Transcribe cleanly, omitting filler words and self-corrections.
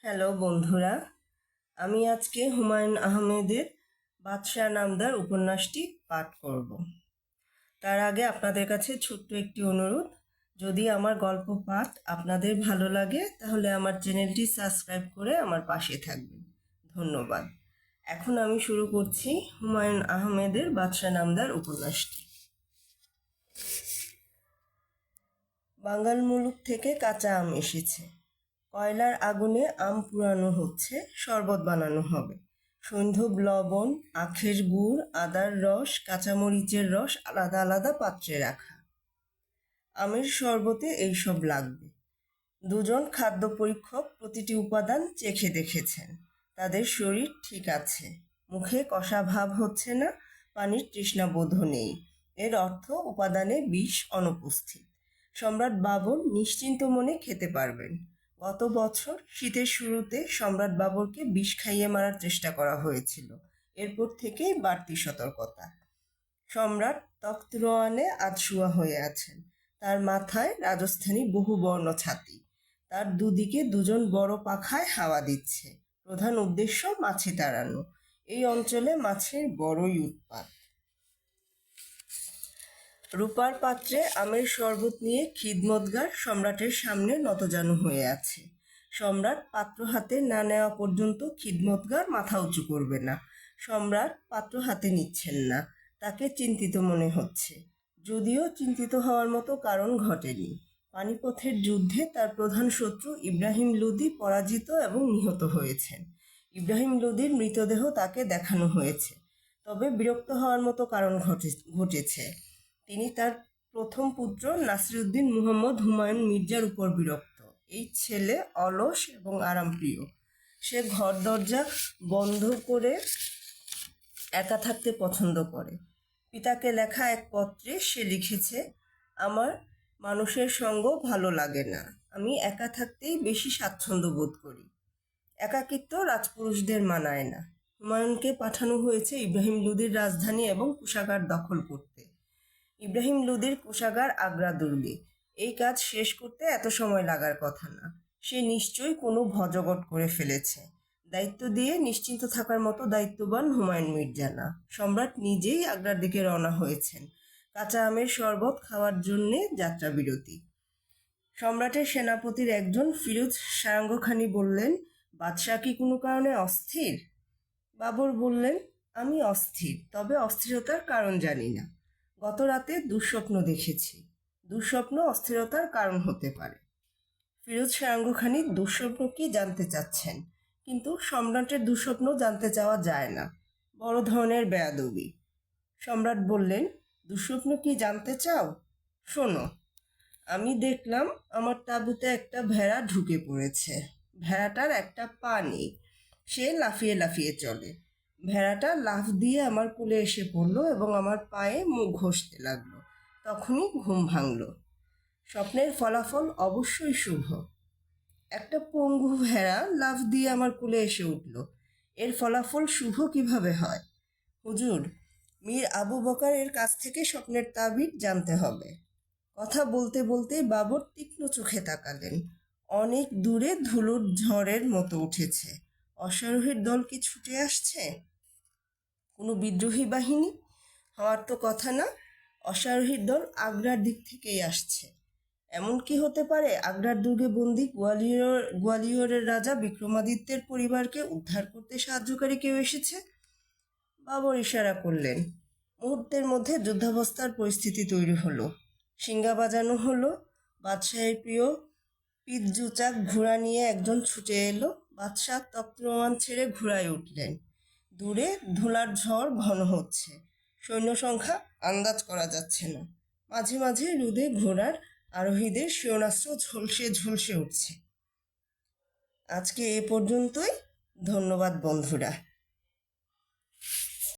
Hello বন্ধুরা, আমি আজকে হুমায়ুন আহমেদের বাদশাহ নামদার উপন্যাসটি পাঠ করব। তার আগে আপনাদের কাছে ছোট্ট একটি অনুরোধ, যদি আমার গল্প পাঠ আপনাদের ভালো লাগে তাহলে আমার চ্যানেলটি সাবস্ক্রাইব করে আমার পাশে থাকবেন। ধন্যবাদ। এখন আমি শুরু করছি হুমায়ুন আহমেদের বাদশাহ নামদার উপন্যাসটি। বাঙ্গাল মুলুক থেকে কাঁচা আম এসেছে। কয়লার আগুনে আম পুড়ানো হচ্ছে, শরবত বানানো হবে। সৈন্ধব লবণ, আখের গুড়, আদার রস, কাঁচামরিচের রস আলাদা আলাদা পাত্রে রাখা। আমের শরবতে এইসব লাগবে। দুজন খাদ্য পরীক্ষক প্রতিটি উপাদান চেখে দেখেছেন। তাদের শরীর ঠিক আছে, মুখে কষা ভাব হচ্ছে না, পানির তৃষ্ণাবোধও নেই। এর অর্থ উপাদানে বিষ অনুপস্থিত। সম্রাট বাবর নিশ্চিন্ত মনে খেতে পারবেন। গত বছর শীতের শুরুতে সম্রাট বাবরকে বিষ খাইয়ে মারার চেষ্টা করা হয়েছিল। এরপর থেকেই বাড়তি সতর্কতা। সম্রাট তখ্ত রোয়ানে আধশোয়া হয়ে আছেন। তার মাথায় রাজস্থানী বহুবর্ণ ছাতি। তার দুদিকে দুজন বড় পাখায় হাওয়া দিচ্ছে। প্রধান উদ্দেশ্য মাছি তাড়ানো। এই অঞ্চলে মাছের বড়ই উৎপাত। রূপার পাত্রে আমের শরবত নিয়ে খিদমতগার সম্রাটের সামনে নতজানু হয়ে আছে। সম্রাট পাত্র হাতে না নেওয়া পর্যন্ত খিদমতগার মাথা উঁচু করবে না। সম্রাট পাত্র হাতে নিচ্ছেন না। তাকে চিন্তিত মনে হচ্ছে, যদিও চিন্তিত হওয়ার মতো কারণ ঘটেনি। পানিপথের যুদ্ধে তার প্রধান শত্রু ইব্রাহিম লোদি পরাজিত এবং নিহত হয়েছেন। ইব্রাহিম লোদির মৃতদেহ তাকে দেখানো হয়েছে, তবে বিরক্ত হওয়ার মতো কারণ ঘটেছে। তিনি তার প্রথম পুত্র নাসিরউদ্দিন মুহম্মদ হুমায়ুন মির্জার উপর বিরক্ত। এই ছেলে অলস এবং আরামপ্রিয়। সে ঘর দরজা বন্ধ করে একা থাকতে পছন্দ করে। পিতাকে লেখা এক পত্রে সে লিখেছে, আমার মানুষের সঙ্গ ভালো লাগে না। আমি একা থাকতেই বেশি স্বাচ্ছন্দ্য বোধ করি। একাকিত্ব রাজপুরুষদের মানায় না। হুমায়ুনকে পাঠানো হয়েছে ইব্রাহিম লোদির রাজধানী এবং কোষাগার দখল করতে। ইব্রাহিম লোদির কোষাগার আগ্রা দুর্গে। এই কাজ শেষ করতে এত সময় লাগার কথা না। সে নিশ্চয়ই কোনো ভজগট করে ফেলেছে। দায়িত্ব দিয়ে নিশ্চিন্ত থাকার মতো দায়িত্ববান হুমায়ুন মির্জা না। সম্রাট নিজেই আগ্রার দিকে রওনা হয়েছেন কাঁচা আমের শরবত খাওয়ার জন্যে যাত্রা বিরতি। সম্রাটের সেনাপতির একজন ফিরোজ সারাঙ্গখানি বললেন, বাদশাহ কি কোনো কারণে অস্থির? বাবর বললেন, আমি অস্থির, তবে অস্থিরতার কারণ জানি না। গত রাতে দুঃস্বপ্ন দেখেছি। দুঃস্বপ্ন অস্থিরতার কারণ হতে পারে। ফিরোজ সারাঙ্গখানি দুঃস্বপ্ন কি জানতে চাচ্ছেন, কিন্তু সম্রাটের দুঃস্বপ্ন জানতে চাওয়া যায় না, বড় ধরনের বেয়াদবি। সম্রাট বললেন, দুঃস্বপ্ন কি জানতে চাও? শোনো, আমি দেখলাম আমার তাঁবুতে একটা ভেড়া ঢুকে পড়েছে। ভেড়াটার একটা পা নেই, সে লাফিয়ে লাফিয়ে চলে। ভেড়াটা লাফ দিয়ে আমার কোলে এসে পড়লো এবং আমার পায়ে মুখ ঘষতে লাগলো। তখনই ঘুম ভাঙল। স্বপ্নের ফলাফল অবশ্যই শুভ। একটা পঙ্গু ভেড়া লাফ দিয়ে আমার কোলে এসে উঠল। এর ফলাফল শুভ কিভাবে হয়? হুজুর, মীর আবু বকরের কাছ থেকে স্বপ্নের তাবির জানতে হবে। কথা বলতে বলতে বাবর তীক্ষ্ণ চোখে তাকালেন। অনেক দূরে ধুলোর ঝড়ের মতো উঠেছে। অশ্বারোহীর দল কি ছুটে আসছে? কোনো বিদ্রোহী বাহিনী? হওয়ার তো কথা না। অশ্বারোহীর দল আগ্রার দিক থেকেই আসছে। এমন কি হতে পারে আগ্রার দুর্গে বন্দি গোয়ালিয়রের রাজা বিক্রমাদিত্যের পরিবারকে উদ্ধার করতে সাহায্যকারী কেউ এসেছে? বাবর ইশারা করলেন। মুহূর্তের মধ্যে যুদ্ধাবস্থার পরিস্থিতি তৈরি হলো। সিঙ্গা বাজানো হলো। বাদশাহের প্রিয় পিতজুচাক ঘোড়া নিয়ে একজন ছুটে এলো। বাদশাহ তক্তরোয়ান ছেড়ে ঘোড়ায় উঠলেন। দূরে ধুলার ঝড় ঘন হচ্ছে। সৈন্য সংখ্যা আন্দাজ করা যাচ্ছে না। মাঝে মাঝে রোদে ঘোড়ার আরোহীদের শিরনাস্ত্র ঝলসে ঝলসে উঠছে। আজকে এ পর্যন্তই। ধন্যবাদ বন্ধুরা।